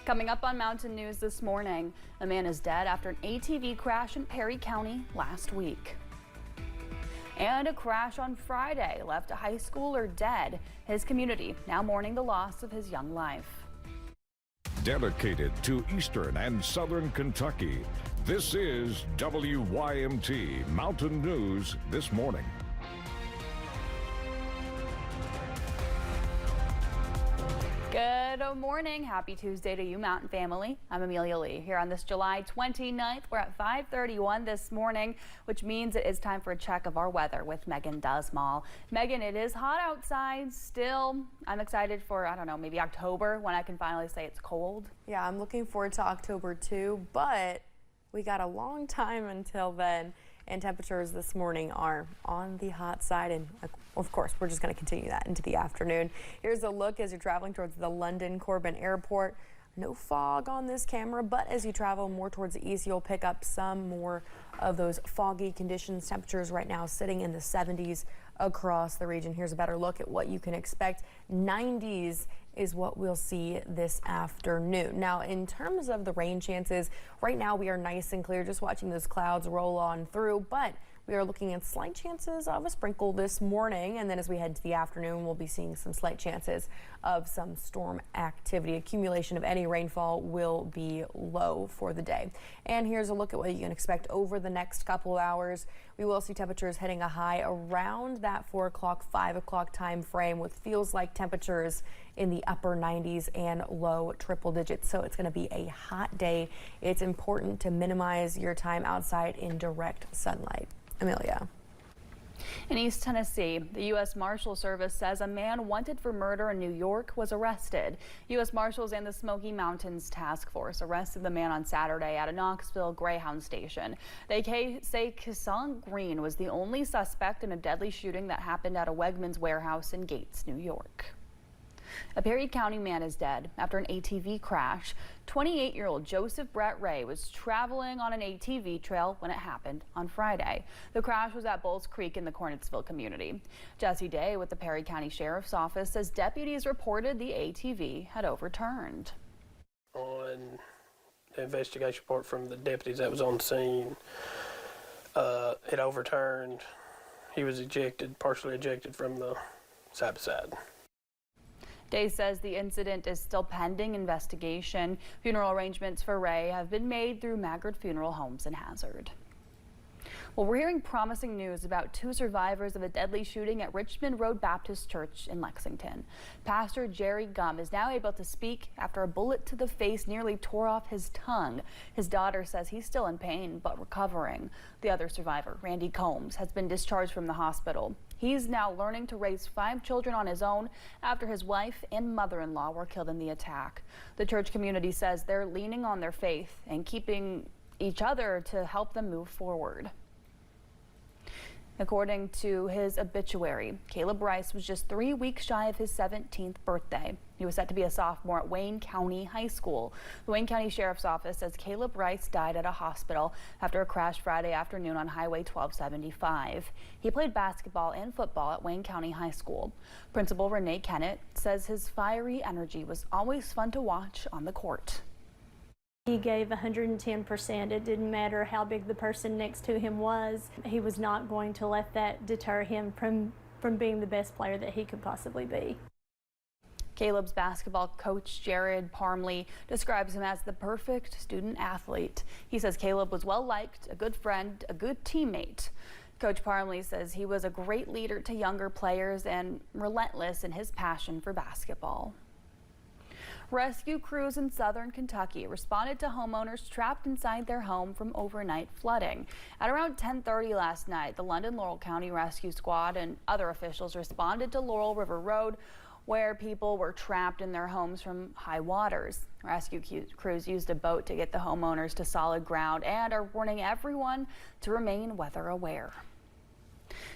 Coming up on Mountain News this morning, a man is dead after an ATV crash in Perry County last week. And a crash on Friday left a high schooler dead. His community now mourning the loss of his young life. Dedicated to Eastern and Southern Kentucky, this is WYMT Mountain News this morning. Good morning. Happy Tuesday to you, Mountain family. I'm Amelia Lee here on this July 29th. We're at 5:31 this morning, which means it is time for a check of our weather with Megan Dusmall. Megan, it is hot outside still. I'm excited for, I don't know, maybe October when I can finally say it's cold. Yeah, I'm looking forward to October too, but we got a long time until then. And temperatures this morning are on the hot side, and of course we're just going to continue that into the afternoon. Here's a look as you're traveling towards the London Corbin Airport. No fog on this camera, but as you travel more towards the east, you'll pick up some more of those foggy conditions. Temperatures right now sitting in the 70s across the region. Here's a better look at what you can expect. 90s is what we'll see this afternoon. Now, in terms of the rain chances, right now we are nice and clear, just watching those clouds roll on through, but we are looking at slight chances of a sprinkle this morning, and then as we head to the afternoon, we'll be seeing some slight chances of some storm activity. Accumulation of any rainfall will be low for the day. And here's a look at what you can expect over the next couple of hours. We will see temperatures hitting a high around that 4 o'clock, 5 o'clock time frame with feels like temperatures in the upper 90s and low triple digits. So it's going to be a hot day. It's important to minimize your time outside in direct sunlight. Amelia. In East Tennessee, the U.S. Marshal Service says a man wanted for murder in New York was arrested. U.S. Marshals and the Smoky Mountains Task Force arrested the man on Saturday at a Knoxville Greyhound station. They say Kassan Green was the only suspect in a deadly shooting that happened at a Wegmans warehouse in Gates, New York. A Perry County man is dead after an ATV crash. 28-year-old Joseph Brett Ray was traveling on an ATV trail when it happened on Friday. The crash was at Bulls Creek in the Cornetsville community. Jesse Day with the Perry County Sheriff's Office says deputies reported the ATV had overturned. On the investigation report from the deputies that was on scene, it overturned. He was ejected, partially ejected from the side by side. Day says the incident is still pending investigation. Funeral arrangements for Ray have been made through Maggard Funeral Homes in Hazard. Well, we're hearing promising news about 2 survivors of a deadly shooting at Richmond Road Baptist Church in Lexington. Pastor Jerry Gum is now able to speak after a bullet to the face nearly tore off his tongue. His daughter says he's still in pain but recovering. The other survivor, Randy Combs, has been discharged from the hospital. He's now learning to raise 5 children on his own after his wife and mother-in-law were killed in the attack. The church community says they're leaning on their faith and keeping each other to help them move forward. According to his obituary, Caleb Rice was just 3 weeks shy of his 17th birthday. He was set to be a sophomore at Wayne County High School. The Wayne County Sheriff's Office says Caleb Rice died at a hospital after a crash Friday afternoon on Highway 1275. He played basketball and football at Wayne County High School. Principal Renee Kennett says his fiery energy was always fun to watch on the court. He gave 110%. It didn't matter how big the person next to him was. He was not going to let that deter him from being the best player that he could possibly be. Caleb's basketball coach, Jared Parmley, describes him as the perfect student athlete. He says Caleb was well liked, a good friend, a good teammate. Coach Parmley says he was a great leader to younger players and relentless in his passion for basketball. Rescue crews in southern Kentucky responded to homeowners trapped inside their home from overnight flooding. At around 10:30 last night, the London Laurel County Rescue Squad and other officials responded to Laurel River Road, where people were trapped in their homes from high waters. Rescue crews used a boat to get the homeowners to solid ground and are warning everyone to remain weather aware.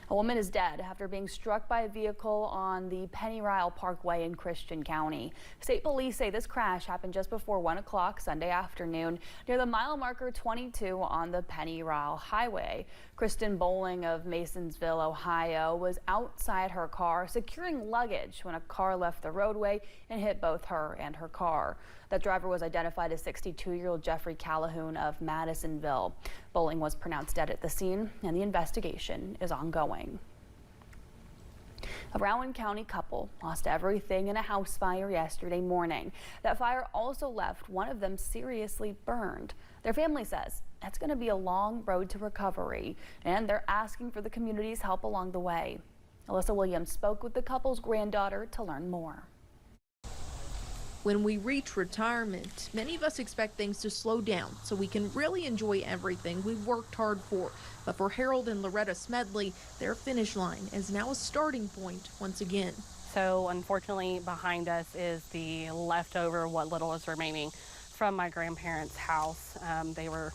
A woman is dead after being struck by a vehicle on the Royal Parkway in Christian County. State police say this crash happened just before 1 o'clock Sunday afternoon near the mile marker 22 on the Royal Highway. Kristen Bowling of Masonsville, Ohio, was outside her car securing luggage when a car left the roadway and hit both her and her car. That driver was identified as 62-year-old Jeffrey Calhoun of Madisonville. Bowling was pronounced dead at the scene, and the investigation is ongoing. A Rowan County couple lost everything in a house fire yesterday morning. That fire also left one of them seriously burned. Their family says that's going to be a long road to recovery, and they're asking for the community's help along the way. Alyssa Williams spoke with the couple's granddaughter to learn more. When we reach retirement, many of us expect things to slow down so we can really enjoy everything we've worked hard for. But for Harold and Loretta Smedley, their finish line is now a starting point once again. So unfortunately behind us is the leftover, what little is remaining from my grandparents' house. They were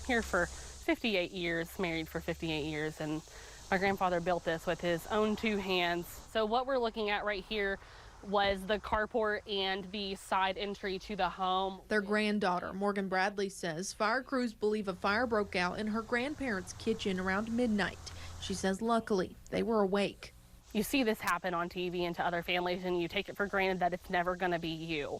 here for 58 years, married for 58 years, and my grandfather built this with his own 2 hands. So what we're looking at right here was the carport and the side entry to the home. Their granddaughter, Morgan Bradley, says fire crews believe a fire broke out in her grandparents' kitchen around midnight. She says luckily they were awake. You see this happen on TV and to other families, and you take it for granted that it's never going to be you.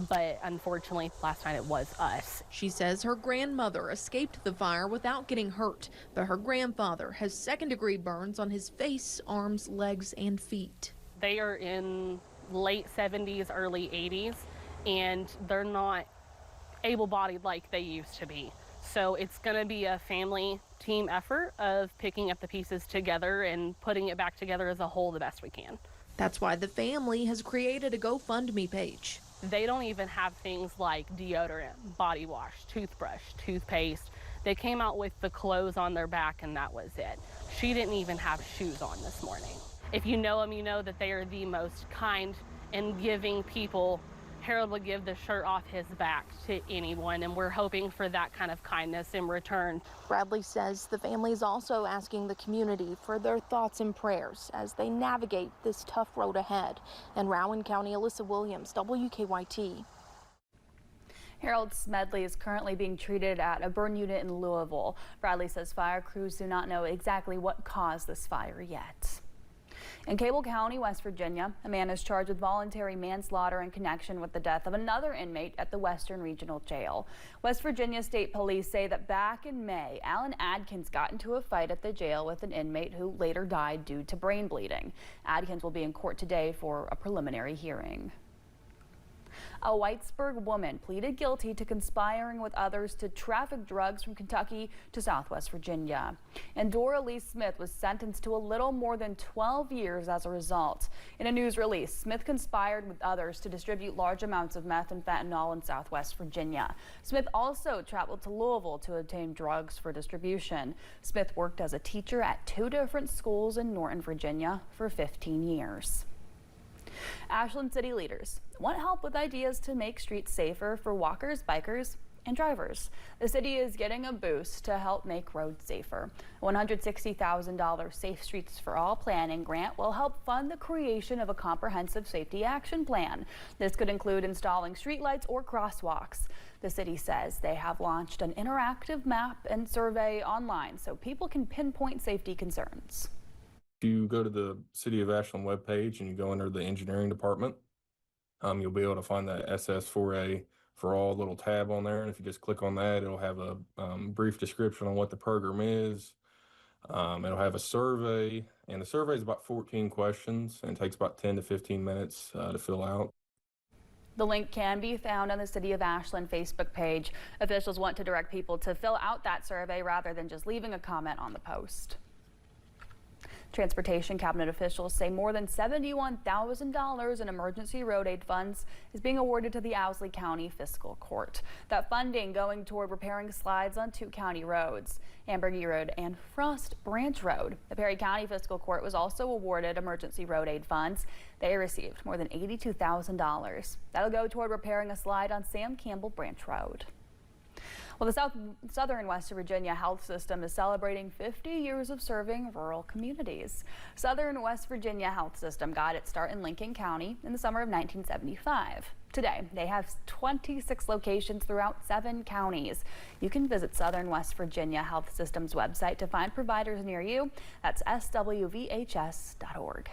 But unfortunately, last night it was us. She says her grandmother escaped the fire without getting hurt, but her grandfather has second-degree burns on his face, arms, legs, and feet. They are in late 70s, early 80s, and they're not able-bodied like they used to be. So it's going to be a family team effort of picking up the pieces together and putting it back together as a whole the best we can. That's why the family has created a GoFundMe page. They don't even have things like deodorant, body wash, toothbrush, toothpaste. They came out with the clothes on their back and that was it. She didn't even have shoes on this morning. If you know them, you know that they are the most kind and giving people. Harold would give the shirt off his back to anyone, and we're hoping for that kind of kindness in return. Bradley says the family is also asking the community for their thoughts and prayers as they navigate this tough road ahead. In Rowan County, Alyssa Williams, WKYT. Harold Smedley is currently being treated at a burn unit in Louisville. Bradley says fire crews do not know exactly what caused this fire yet. In Cable County, West Virginia, a man is charged with voluntary manslaughter in connection with the death of another inmate at the Western Regional Jail. West Virginia State Police say that back in May, Alan Adkins got into a fight at the jail with an inmate who later died due to brain bleeding. Adkins will be in court today for a preliminary hearing. A Whitesburg woman pleaded guilty to conspiring with others to traffic drugs from Kentucky to Southwest Virginia. And Dora Lee Smith was sentenced to a little more than 12 years as a result. In a news release, Smith conspired with others to distribute large amounts of meth and fentanyl in Southwest Virginia. Smith also traveled to Louisville to obtain drugs for distribution. Smith worked as a teacher at 2 different schools in Norton, Virginia for 15 years. Ashland city leaders want help with ideas to make streets safer for walkers, bikers, and drivers. The city is getting a boost to help make roads safer. A $160,000 Safe Streets for All planning grant will help fund the creation of a comprehensive safety action plan. This could include installing streetlights or crosswalks. The city says they have launched an interactive map and survey online so people can pinpoint safety concerns. If you go to the City of Ashland webpage and you go under the engineering department, you'll be able to find that SS4A for all little tab on there. And if you just click on that, it'll have a brief description on what the program is. It'll have a survey, and the survey is about 14 questions and takes about 10 to 15 minutes to fill out. The link can be found on the City of Ashland Facebook page. Officials want to direct people to fill out that survey rather than just leaving a comment on the post. Transportation cabinet officials say more than $71,000 in emergency road aid funds is being awarded to the Owsley County Fiscal Court. That funding going toward repairing slides on 2 county roads, Ambergy Road and Frost Branch Road. The Perry County Fiscal Court was also awarded emergency road aid funds. They received more than $82,000. That'll go toward repairing a slide on Sam Campbell Branch Road. Well, the Southern West Virginia health system is celebrating 50 years of serving rural communities. Southern West Virginia health system got its start in Lincoln County in the summer of 1975. Today, they have 26 locations throughout 7 counties. You can visit Southern West Virginia Health System's website to find providers near you. That's swvhs.org.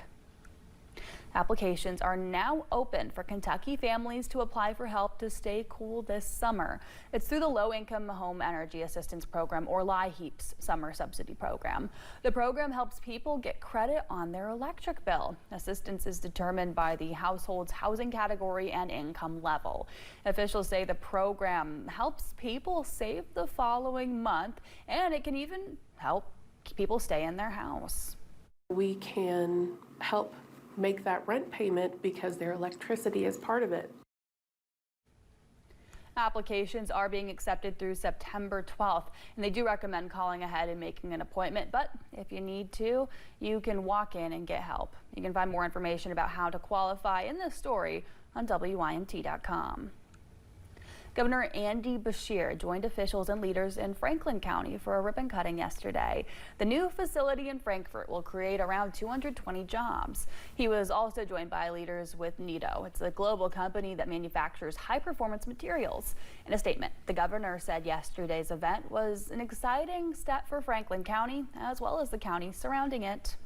Applications are now open for Kentucky families to apply for help to stay cool this summer. It's through the Low-Income Home Energy Assistance Program, or LIHEAP's summer subsidy program. The program helps people get credit on their electric bill. Assistance is determined by the household's housing category and income level. Officials say the program helps people save the following month, and it can even help people stay in their house. We can help make that rent payment because their electricity is part of it. Applications are being accepted through September 12th, and they do recommend calling ahead and making an appointment, but if you need to, you can walk in and get help. You can find more information about how to qualify in this story on WYMT.com. Governor Andy Beshear joined officials and leaders in Franklin County for a ribbon cutting yesterday. The new facility in Frankfort will create around 220 jobs. He was also joined by leaders with Neato. It's a global company that manufactures high-performance materials. In a statement, the governor said yesterday's event was an exciting step for Franklin County, as well as the counties surrounding it.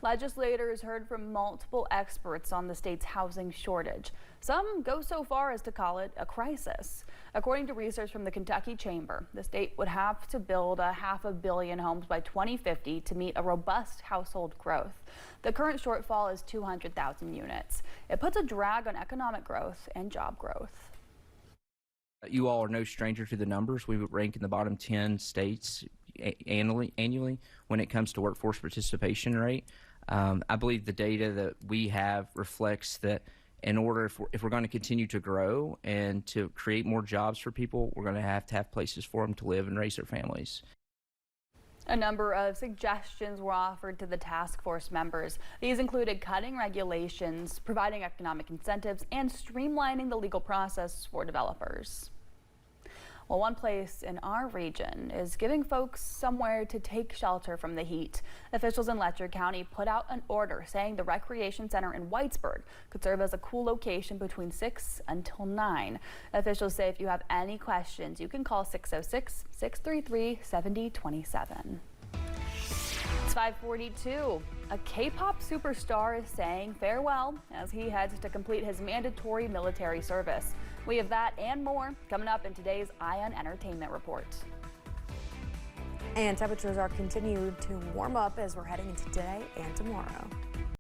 Legislators heard from multiple experts on the state's housing shortage. Some go so far as to call it a crisis. According to research from the Kentucky Chamber, the state would have to build 500 million homes by 2050 to meet a robust household growth. The current shortfall is 200,000 units. It puts a drag on economic growth and job growth. You all are no stranger to the numbers. We would rank in the bottom 10 states annually when it comes to workforce participation rate. I believe the data that we have reflects that in order, if we're going to continue to grow and to create more jobs for people, we're going to have places for them to live and raise their families. A number of suggestions were offered to the task force members. These included cutting regulations, providing economic incentives, and streamlining the legal process for developers. Well, one place in our region is giving folks somewhere to take shelter from the heat. Officials in Letcher County put out an order saying the recreation center in Whitesburg could serve as a cool location between 6 until 9. Officials say if you have any questions, you can call 606-633-7027. It's 5:42. A K-pop superstar is saying farewell as he heads to complete his mandatory military service. We have that and more coming up in today's Ion Entertainment Report. And temperatures are continuing to warm up as we're heading into today and tomorrow.